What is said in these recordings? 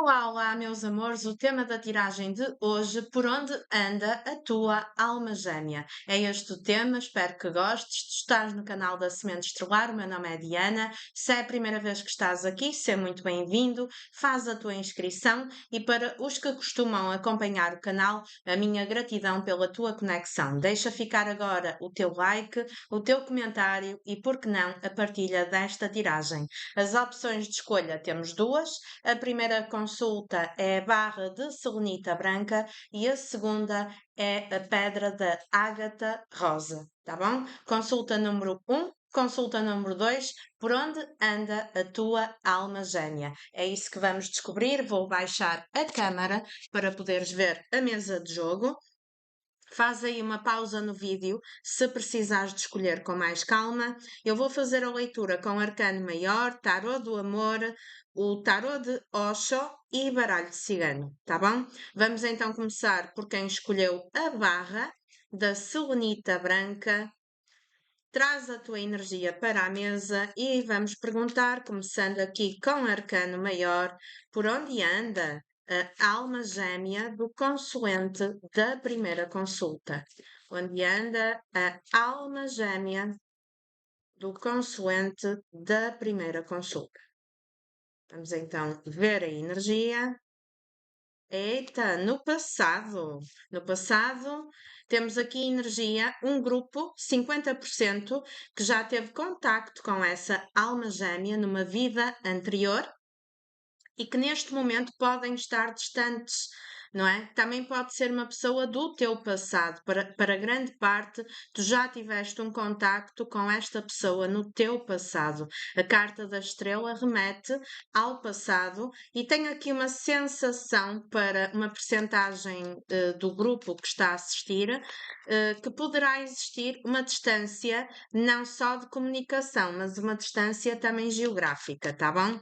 Olá, olá, meus amores. O tema da tiragem de hoje, por onde anda a tua alma gêmea? É este o tema, espero que gostes. Tu estás no canal da Semente Estrelar, o meu nome é Diana. Se é a primeira vez que estás aqui, seja muito bem-vindo. Faz a tua inscrição e para os que costumam acompanhar o canal, a minha gratidão pela tua conexão. Deixa ficar agora o teu like, o teu comentário e, por que não, a partilha desta tiragem. As opções de escolha temos duas. A primeira consulta é a barra de selenita branca e a segunda é a pedra da ágata rosa, tá bom? Consulta número 1, consulta número 2, por onde anda a tua alma gêmea? É isso que vamos descobrir. Vou baixar a câmara para poderes ver a mesa de jogo. Faz aí uma pausa no vídeo se precisares de escolher com mais calma. Eu vou fazer a leitura com arcano maior, tarô do amor, o tarô de Osho e baralho de cigano, tá bom? Vamos então começar por quem escolheu a barra da selenita branca. Traz a tua energia para a mesa e vamos perguntar, começando aqui com arcano maior, por onde anda a alma gêmea do consulente da primeira consulta? Onde anda a alma gêmea do consulente da primeira consulta? Vamos então ver a energia. Eita, no passado. No passado, temos aqui energia, um grupo, 50%, que já teve contacto com essa alma gêmea numa vida anterior e que neste momento podem estar distantes, não é? Também pode ser uma pessoa do teu passado. Para grande parte, tu já tiveste um contacto com esta pessoa no teu passado. A carta da estrela remete ao passado e tenho aqui uma sensação para uma percentagem do grupo que está a assistir, que poderá existir uma distância não só de comunicação, mas uma distância também geográfica, tá bom?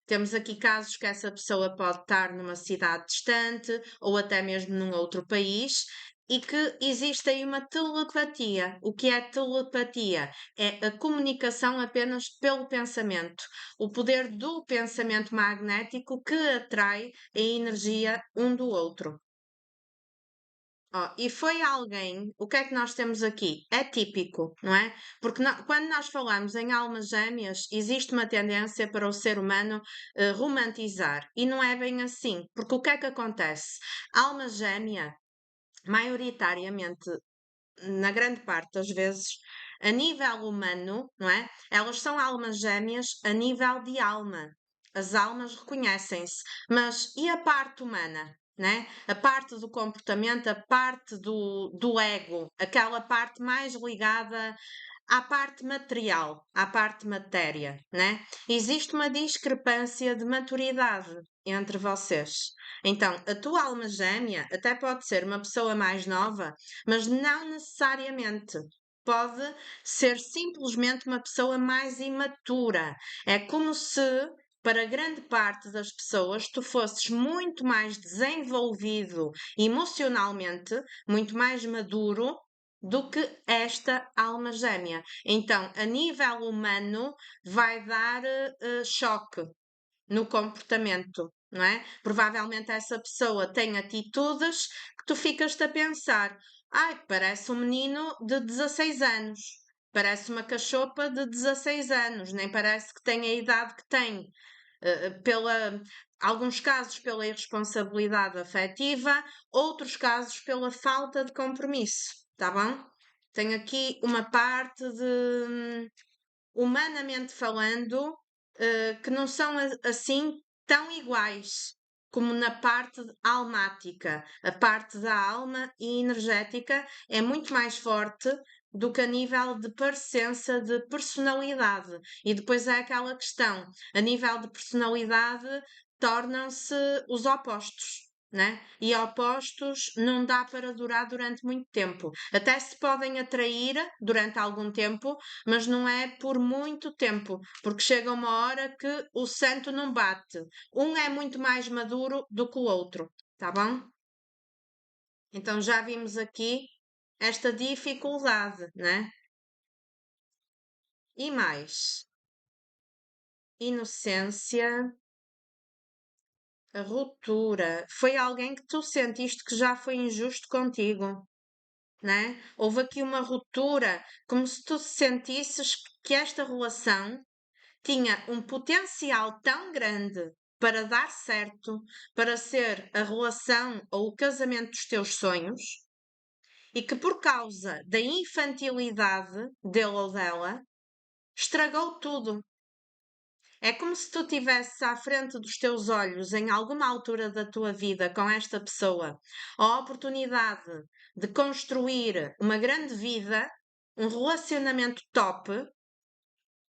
Temos aqui casos que essa pessoa pode estar numa cidade distante ou até mesmo num outro país e que existe aí uma telepatia. O que é telepatia? É a comunicação apenas pelo pensamento, o poder do pensamento magnético que atrai a energia um do outro. Ó, e foi alguém, o que é que nós temos aqui? É típico, não é? Porque quando nós falamos em almas gêmeas, existe uma tendência para o ser humano romantizar. E não é bem assim, porque o que é que acontece? Alma gêmea, maioritariamente, na grande parte das vezes, a nível humano, não é? Elas são almas gêmeas a nível de alma. As almas reconhecem-se, mas e a parte humana? Né? A parte do comportamento, a parte do ego, aquela parte mais ligada à parte material, à parte matéria, né? Existe uma discrepância de maturidade entre vocês. Então, a tua alma gêmea até pode ser uma pessoa mais nova, mas não necessariamente. Pode ser simplesmente uma pessoa mais imatura. É como se, para grande parte das pessoas, tu fosses muito mais desenvolvido emocionalmente, muito mais maduro do que esta alma gêmea. Então, a nível humano, vai dar choque no comportamento, não é? Provavelmente essa pessoa tem atitudes que tu ficas-te a pensar: ai, parece um menino de 16 anos, parece uma cachopa de 16 anos, nem parece que tem a idade que tem. Pela, alguns casos pela irresponsabilidade afetiva, outros casos pela falta de compromisso, tá bom? Tenho aqui uma parte de, humanamente falando, que não são assim tão iguais como na parte almática. A parte da alma e energética é muito mais forte do que a nível de parecença de personalidade. E depois é aquela questão, a nível de personalidade, tornam-se os opostos. Né? E opostos não dá para durar durante muito tempo. Até se podem atrair durante algum tempo, mas não é por muito tempo, porque chega uma hora que o santo não bate. Um é muito mais maduro do que o outro, tá bom? Então já vimos aqui esta dificuldade, né? E mais, inocência, A ruptura foi alguém que tu sentiste que já foi injusto contigo, né? Houve aqui uma ruptura, como se tu sentisses que esta relação tinha um potencial tão grande para dar certo, para ser a relação ou o casamento dos teus sonhos, e que por causa da infantilidade dele ou dela, estragou tudo. É como se tu tivesses à frente dos teus olhos, em alguma altura da tua vida, com esta pessoa, a oportunidade de construir uma grande vida, um relacionamento top,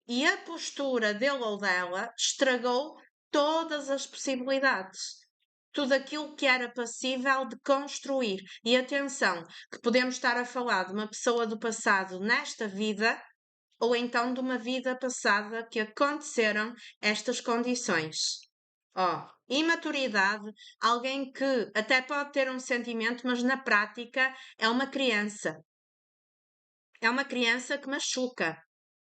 e a postura dele ou dela estragou todas as possibilidades. Tudo aquilo que era passível de construir. E atenção, que podemos estar a falar de uma pessoa do passado nesta vida ou então de uma vida passada que aconteceram estas condições. Ó, imaturidade, alguém que até pode ter um sentimento, mas na prática é uma criança. É uma criança que machuca.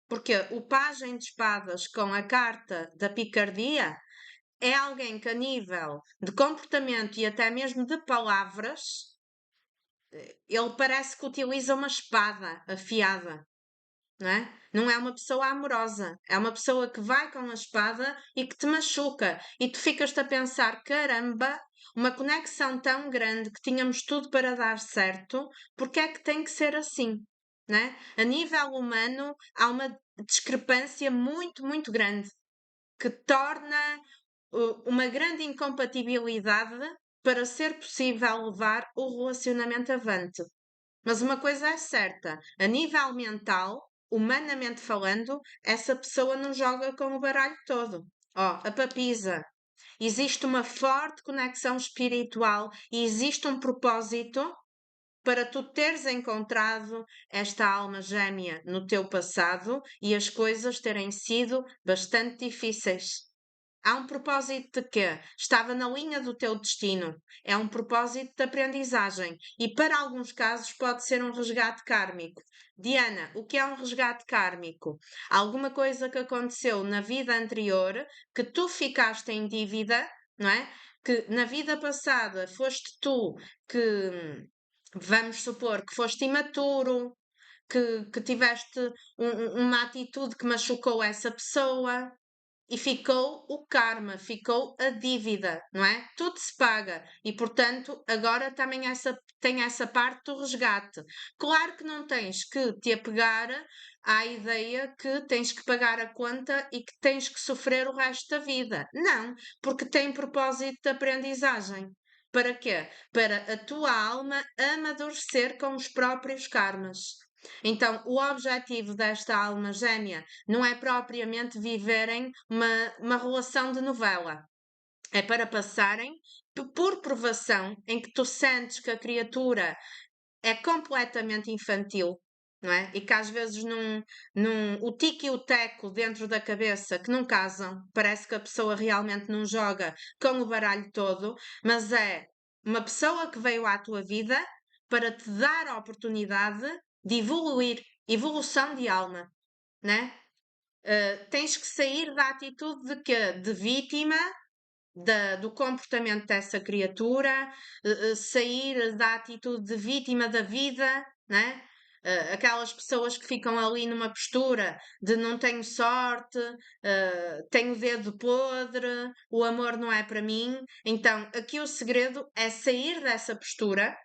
Porque o pajem de espadas com a carta da picardia é alguém que, a nível de comportamento e até mesmo de palavras, ele parece que utiliza uma espada afiada, não é? Não é uma pessoa amorosa, é uma pessoa que vai com a espada e que te machuca. E tu ficas-te a pensar: caramba, uma conexão tão grande que tínhamos tudo para dar certo, porque é que tem que ser assim? Né? A nível humano, há uma discrepância muito, muito grande que torna uma grande incompatibilidade para ser possível levar o relacionamento avante. Mas uma coisa é certa, a nível mental, humanamente falando, essa pessoa não joga com o baralho todo. Ó, a papisa. Existe uma forte conexão espiritual e existe um propósito para tu teres encontrado esta alma gêmea no teu passado e as coisas terem sido bastante difíceis. Há um propósito de quê? Estava na linha do teu destino. É um propósito de aprendizagem e, para alguns casos, pode ser um resgate kármico. Diana, o que é um resgate kármico? Alguma coisa que aconteceu na vida anterior que tu ficaste em dívida, não é? Que na vida passada foste tu que, vamos supor, que foste imaturo, que tiveste uma atitude que machucou essa pessoa e ficou o karma, ficou a dívida, não é? Tudo se paga e, portanto, agora também tem essa parte do resgate. Claro que não tens que te apegar à ideia que tens que pagar a conta e que tens que sofrer o resto da vida. Não, porque tem propósito de aprendizagem. Para quê? Para a tua alma amadurecer com os próprios karmas. Então, o objetivo desta alma gêmea não é propriamente viverem uma relação de novela. É para passarem por provação em que tu sentes que a criatura é completamente infantil, não é? E que às vezes o tique e o teco dentro da cabeça que não casam, parece que a pessoa realmente não joga com o baralho todo, mas é uma pessoa que veio à tua vida para te dar a oportunidade de evoluir, evolução de alma, né? Tens que sair da atitude de quê? De vítima do comportamento dessa criatura, sair da atitude de vítima da vida, né? Aquelas pessoas que ficam ali numa postura de não tenho sorte, tenho o dedo podre, o amor não é para mim. Então, aqui o segredo é sair dessa postura,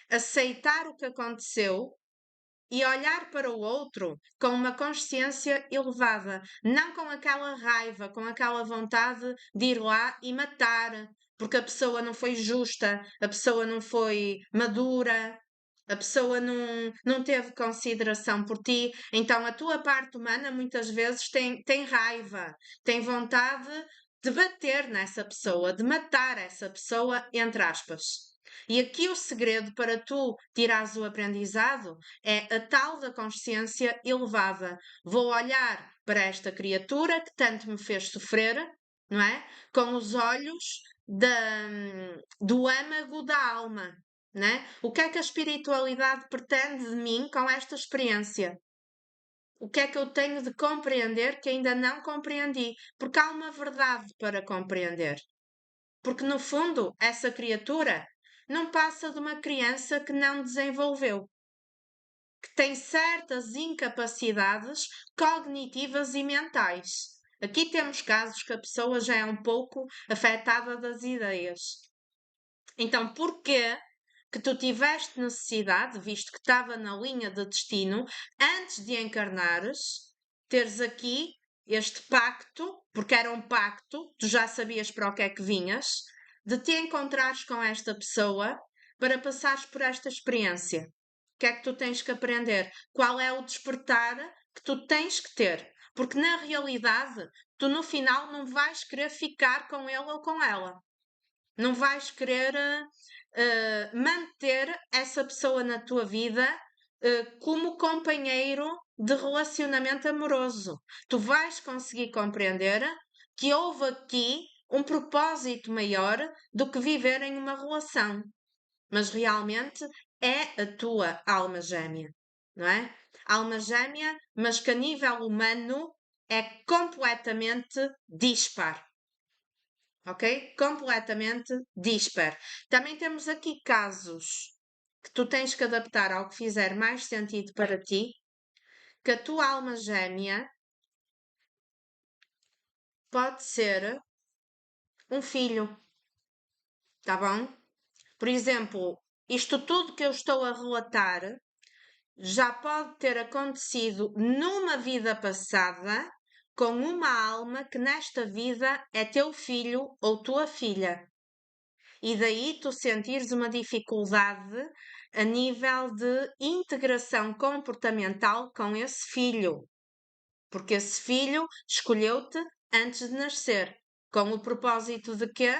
aceitar o que aconteceu e olhar para o outro com uma consciência elevada, não com aquela raiva, com aquela vontade de ir lá e matar, porque a pessoa não foi justa, a pessoa não foi madura, a pessoa não teve consideração por ti. Então a tua parte humana muitas vezes tem raiva, tem vontade de bater nessa pessoa, de matar essa pessoa, entre aspas. E aqui o segredo para tu tirares o aprendizado é a tal da consciência elevada. Vou olhar para esta criatura que tanto me fez sofrer, não é? Com os olhos do âmago da alma, né? O que é que a espiritualidade pretende de mim com esta experiência? O que é que eu tenho de compreender que ainda não compreendi? Porque há uma verdade para compreender. Porque, no fundo, essa criatura não passa de uma criança que não desenvolveu, que tem certas incapacidades cognitivas e mentais. Aqui temos casos que a pessoa já é um pouco afetada das ideias. Então, porquê que tu tiveste necessidade, visto que estava na linha de destino, antes de encarnares, teres aqui este pacto, porque era um pacto, tu já sabias para o que é que vinhas, de te encontrares com esta pessoa para passares por esta experiência. O que é que tu tens que aprender? Qual é o despertar que tu tens que ter? Porque na realidade, tu no final não vais querer ficar com ele ou com ela. Não vais querer manter essa pessoa na tua vida como companheiro de relacionamento amoroso. Tu vais conseguir compreender que houve aqui um propósito maior do que viver em uma relação. Mas realmente é a tua alma gêmea, não é? Alma gêmea, mas que a nível humano é completamente dispar. Ok? Completamente dispar. Também temos aqui casos que tu tens que adaptar ao que fizer mais sentido para ti, que a tua alma gêmea pode ser um filho, tá bom? Por exemplo, isto tudo que eu estou a relatar já pode ter acontecido numa vida passada com uma alma que nesta vida é teu filho ou tua filha. E daí tu sentires uma dificuldade a nível de integração comportamental com esse filho, porque esse filho escolheu-te antes de nascer, com o propósito de quê?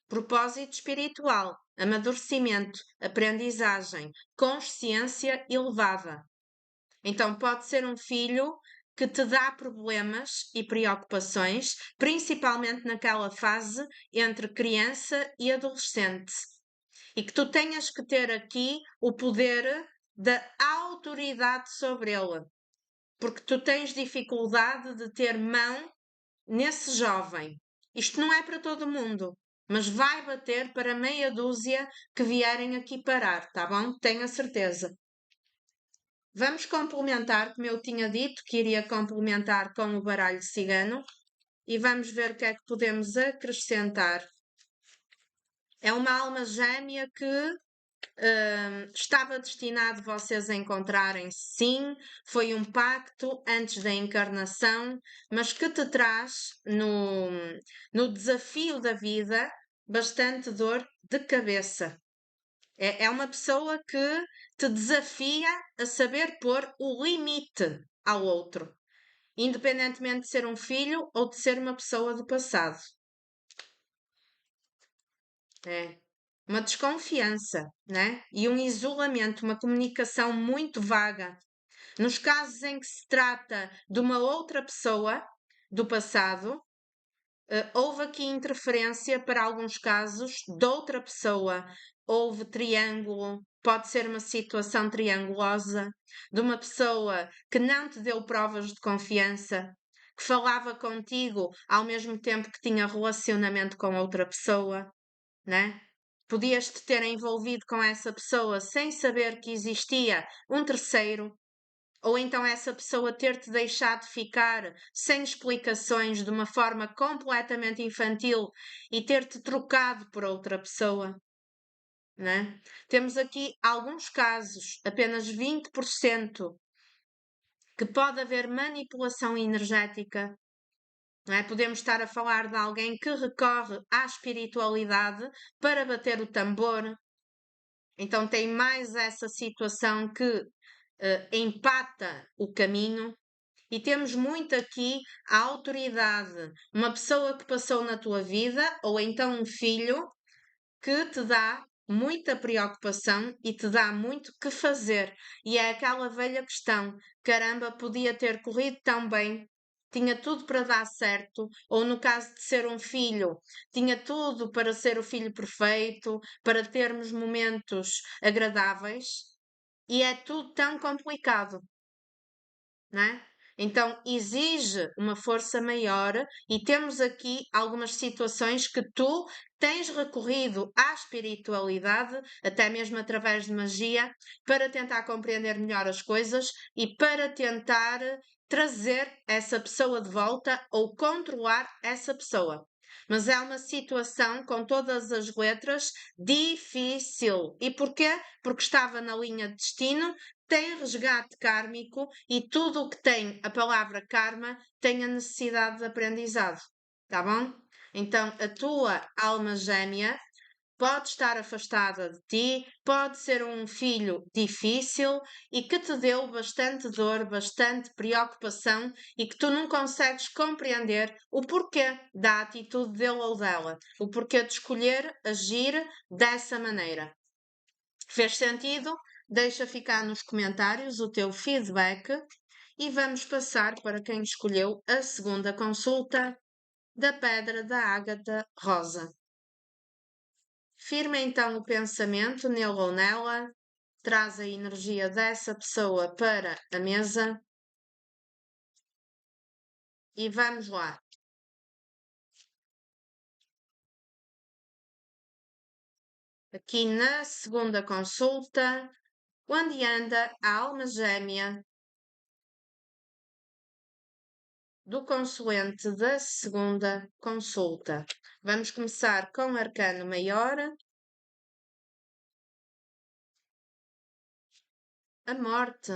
Propósito espiritual, amadurecimento, aprendizagem, consciência elevada. Então pode ser um filho que te dá problemas e preocupações, principalmente naquela fase entre criança e adolescente. E que tu tenhas que ter aqui o poder da autoridade sobre ele. Porque tu tens dificuldade de ter mão nesse jovem. Isto não é para todo mundo, mas vai bater para meia dúzia que vierem aqui parar, tá bom? Tenho a certeza. Vamos complementar, como eu tinha dito, que iria complementar com o baralho cigano e vamos ver o que é que podemos acrescentar. É uma alma gêmea que estava destinado vocês a encontrarem-se, sim, foi um pacto antes da encarnação, mas que te traz no desafio da vida bastante dor de cabeça. É uma pessoa que te desafia a saber pôr o limite ao outro, independentemente de ser um filho ou de ser uma pessoa do passado. É uma desconfiança, né? E um isolamento, uma comunicação muito vaga. Nos casos em que se trata de uma outra pessoa do passado, houve aqui interferência para alguns casos de outra pessoa. Houve triângulo, pode ser uma situação triangulosa, de uma pessoa que não te deu provas de confiança, que falava contigo ao mesmo tempo que tinha relacionamento com outra pessoa, né? Podias te ter envolvido com essa pessoa sem saber que existia um terceiro, ou então essa pessoa ter-te deixado ficar sem explicações de uma forma completamente infantil e ter-te trocado por outra pessoa. Né? Temos aqui alguns casos, apenas 20%, que pode haver manipulação energética. Não é? Podemos estar a falar de alguém que recorre à espiritualidade para bater o tambor. Então tem mais essa situação que empata o caminho. E temos muito aqui a autoridade, uma pessoa que passou na tua vida, ou então um filho que te dá muita preocupação e te dá muito que fazer. E é aquela velha questão: caramba, podia ter corrido tão bem, tinha tudo para dar certo, ou no caso de ser um filho, tinha tudo para ser o filho perfeito, para termos momentos agradáveis, e é tudo tão complicado, não é? Então, exige uma força maior e temos aqui algumas situações que tu tens recorrido à espiritualidade, até mesmo através de magia, para tentar compreender melhor as coisas e para tentar trazer essa pessoa de volta ou controlar essa pessoa. Mas é uma situação com todas as letras difícil. E porquê? Porque estava na linha de destino, tem resgate kármico e tudo o que tem a palavra karma tem a necessidade de aprendizado. Tá bom? Então, a tua alma gêmea pode estar afastada de ti, pode ser um filho difícil e que te deu bastante dor, bastante preocupação e que tu não consegues compreender o porquê da atitude dele ou dela, o porquê de escolher agir dessa maneira. Fez sentido? Deixa ficar nos comentários o teu feedback e vamos passar para quem escolheu a segunda consulta da Pedra da Ágata Rosa. Firma então o pensamento nele ou nela, traz a energia dessa pessoa para a mesa e vamos lá. Aqui na segunda consulta, onde anda a alma gêmea do consoante da segunda consulta. Vamos começar com o arcano maior, a morte.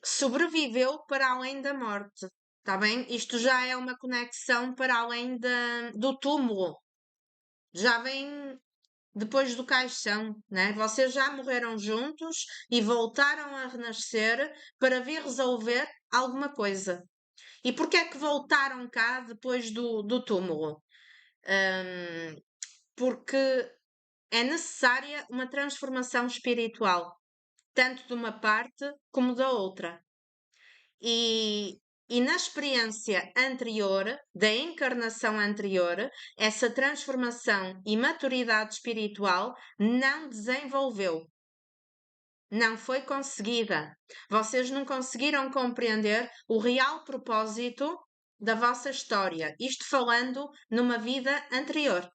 Sobreviveu para além da morte, está bem? Isto já é uma conexão para além do túmulo. Já vem depois do caixão, né? Vocês já morreram juntos e voltaram a renascer para vir resolver alguma coisa. E porquê é que voltaram cá depois do túmulo? Porque é necessária uma transformação espiritual, tanto de uma parte como da outra. E na experiência anterior, da encarnação anterior, essa transformação e maturidade espiritual não desenvolveu. Não foi conseguida. Vocês não conseguiram compreender o real propósito da vossa história. Isto falando numa vida anterior.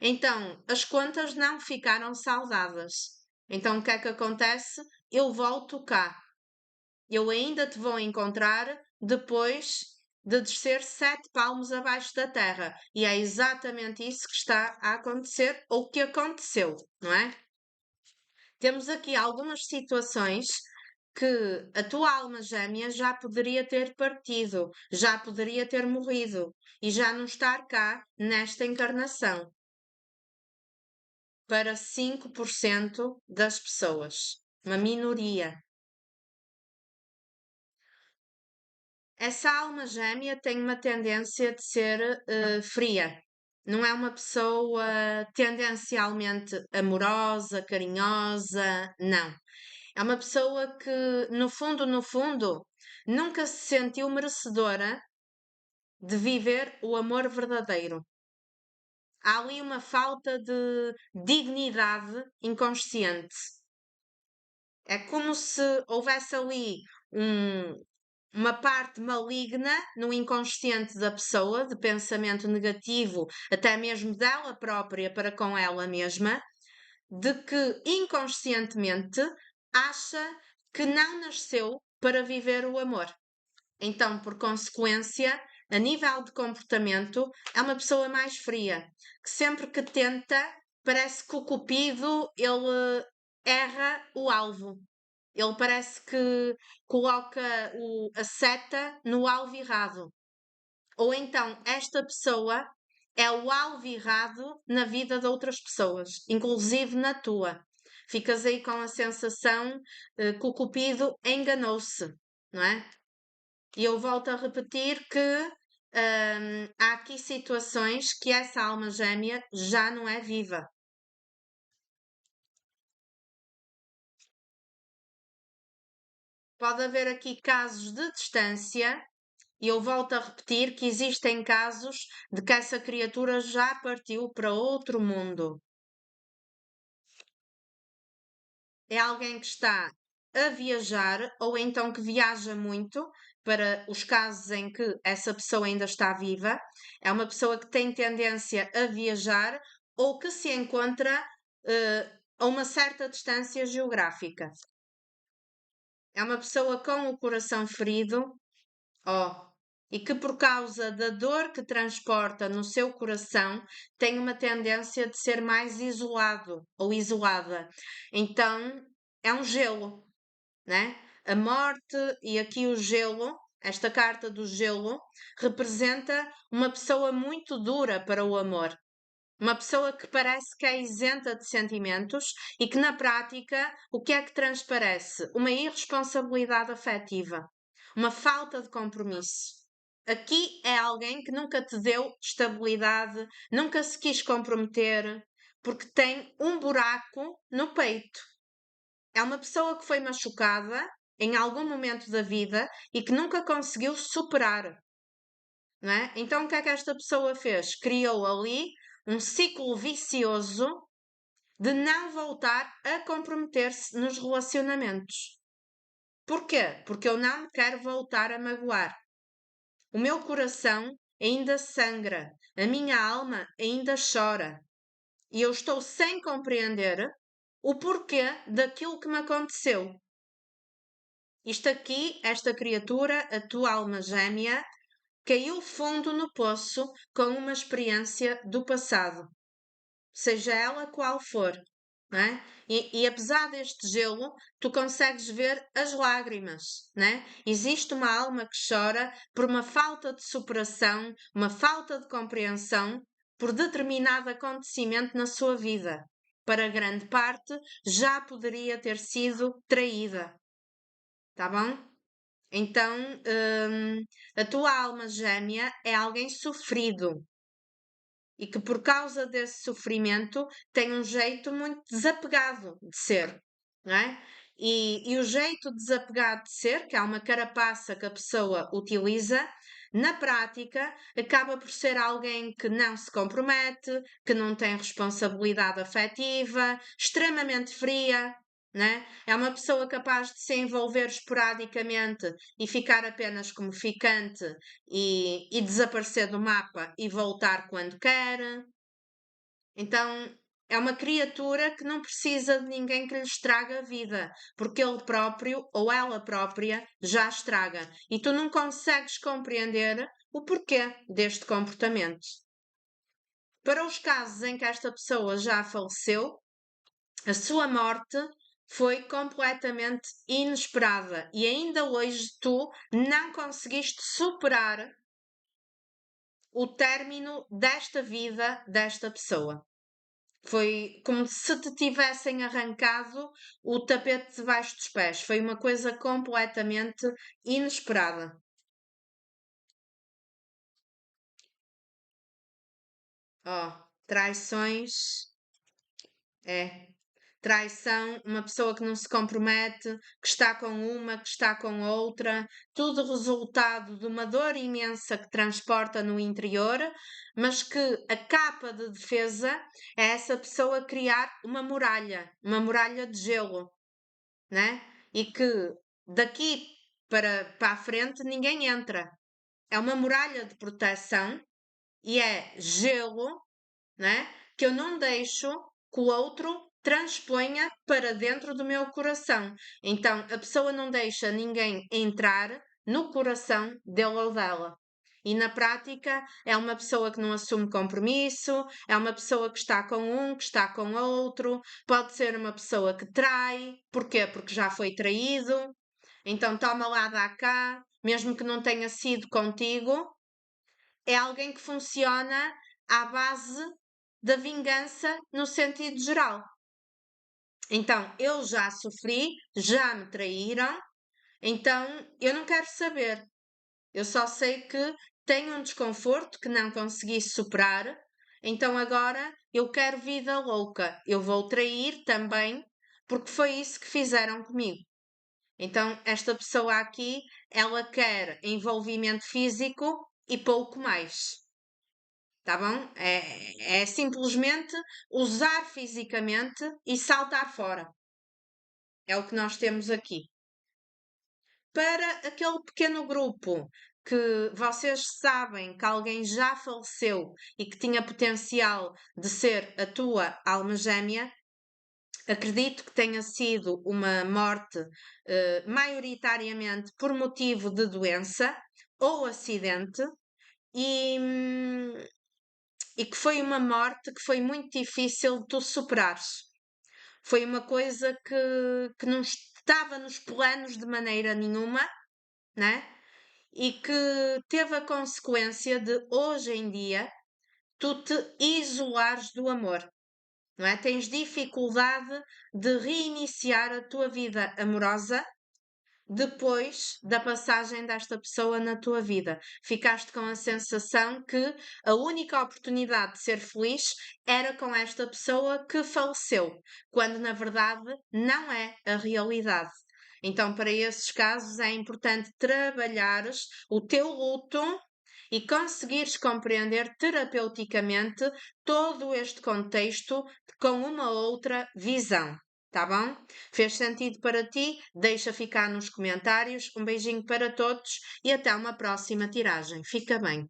Então, as contas não ficaram saldadas. Então, o que é que acontece? Eu volto cá. Eu ainda te vou encontrar depois de descer 7 palmos abaixo da terra. E é exatamente isso que está a acontecer ou que aconteceu, não é? Temos aqui algumas situações que a tua alma gêmea já poderia ter partido, já poderia ter morrido e já não estar cá nesta encarnação. Para 5% das pessoas, uma minoria. Essa alma gêmea tem uma tendência de ser fria. Não é uma pessoa tendencialmente amorosa, carinhosa, não. É uma pessoa que, no fundo, nunca se sentiu merecedora de viver o amor verdadeiro. Há ali uma falta de dignidade inconsciente. É como se houvesse ali uma parte maligna no inconsciente da pessoa, de pensamento negativo, até mesmo dela própria para com ela mesma, de que inconscientemente acha que não nasceu para viver o amor. Então, por consequência, a nível de comportamento, é uma pessoa mais fria, que sempre que tenta, parece que o cupido ele erra o alvo. Ele parece que coloca a seta no alvo errado. Ou então, esta pessoa é o alvo errado na vida de outras pessoas, inclusive na tua. Ficas aí com a sensação que o cupido enganou-se, não é? E eu volto a repetir que há aqui situações que essa alma gêmea já não é viva. Pode haver aqui casos de distância, e eu volto a repetir que existem casos de que essa criatura já partiu para outro mundo. É alguém que está a viajar ou então que viaja muito, para os casos em que essa pessoa ainda está viva. É uma pessoa que tem tendência a viajar ou que se encontra a uma certa distância geográfica. É uma pessoa com o coração ferido, e que por causa da dor que transporta no seu coração tem uma tendência de ser mais isolado ou isolada. Então é um gelo, né? A morte e aqui o gelo, esta carta do gelo, representa uma pessoa muito dura para o amor. Uma pessoa que parece que é isenta de sentimentos e que, na prática, o que é que transparece? Uma irresponsabilidade afetiva, uma falta de compromisso. Aqui é alguém que nunca te deu estabilidade, nunca se quis comprometer, porque tem um buraco no peito. É uma pessoa que foi machucada em algum momento da vida e que nunca conseguiu superar. Não é? Então, o que é que esta pessoa fez? Criou ali um ciclo vicioso de não voltar a comprometer-se nos relacionamentos. Porquê? Porque eu não me quero voltar a magoar. O meu coração ainda sangra, a minha alma ainda chora. E eu estou sem compreender o porquê daquilo que me aconteceu. Isto aqui, esta criatura, a tua alma gêmea, caiu fundo no poço com uma experiência do passado, seja ela qual for, não é? E apesar deste gelo, tu consegues ver as lágrimas, né? Existe uma alma que chora por uma falta de superação, uma falta de compreensão por determinado acontecimento na sua vida. Para grande parte, já poderia ter sido traída. Tá bom? Então, a tua alma gêmea é alguém sofrido e que, por causa desse sofrimento, tem um jeito muito desapegado de ser, não é? E o jeito desapegado de ser, que é uma carapaça que a pessoa utiliza, na prática, acaba por ser alguém que não se compromete, que não tem responsabilidade afetiva, extremamente fria, né? É uma pessoa capaz de se envolver esporadicamente e ficar apenas como ficante e desaparecer do mapa e voltar quando quer. Então é uma criatura que não precisa de ninguém que lhe estraga a vida, porque ele próprio ou ela própria já estraga. E tu não consegues compreender o porquê deste comportamento. Para os casos em que esta pessoa já faleceu, a sua morte foi completamente inesperada e ainda hoje tu não conseguiste superar o término desta vida desta pessoa. Foi como se te tivessem arrancado o tapete debaixo dos pés. Foi uma coisa completamente inesperada. Traições. É. Traição, uma pessoa que não se compromete, que está com uma, que está com outra, tudo resultado de uma dor imensa que transporta no interior, mas que a capa de defesa é essa pessoa criar uma muralha de gelo, né? E que daqui para a frente ninguém entra. É uma muralha de proteção e é gelo, né? Que eu não deixo que o outro transponha para dentro do meu coração. Então, a pessoa não deixa ninguém entrar no coração dele ou dela. E na prática é uma pessoa que não assume compromisso, é uma pessoa que está com um, que está com outro, pode ser uma pessoa que trai. Porquê? Porque já foi traído. Então toma lá, dá cá, mesmo que não tenha sido contigo, é alguém que funciona à base da vingança no sentido geral. Então, eu já sofri, já me traíram, então eu não quero saber. Eu só sei que tenho um desconforto que não consegui superar, então agora eu quero vida louca. Eu vou trair também, porque foi isso que fizeram comigo. Então, esta pessoa aqui, ela quer envolvimento físico e pouco mais. Tá bom? É simplesmente usar fisicamente e saltar fora. É o que nós temos aqui. Para aquele pequeno grupo que vocês sabem que alguém já faleceu e que tinha potencial de ser a tua alma gêmea, acredito que tenha sido uma morte maioritariamente por motivo de doença ou acidente e, e que foi uma morte que foi muito difícil de tu superares. Foi uma coisa que não estava nos planos de maneira nenhuma, né? E que teve a consequência de hoje em dia tu te isolares do amor, não é? Tens dificuldade de reiniciar a tua vida amorosa depois da passagem desta pessoa na tua vida. Ficaste com a sensação que a única oportunidade de ser feliz era com esta pessoa que faleceu, quando na verdade não é a realidade. Então, para esses casos, é importante trabalhares o teu luto e conseguires compreender terapeuticamente todo este contexto com uma outra visão. Tá bom? Fez sentido para ti? Deixa ficar nos comentários. Um beijinho para todos e até uma próxima tiragem. Fica bem.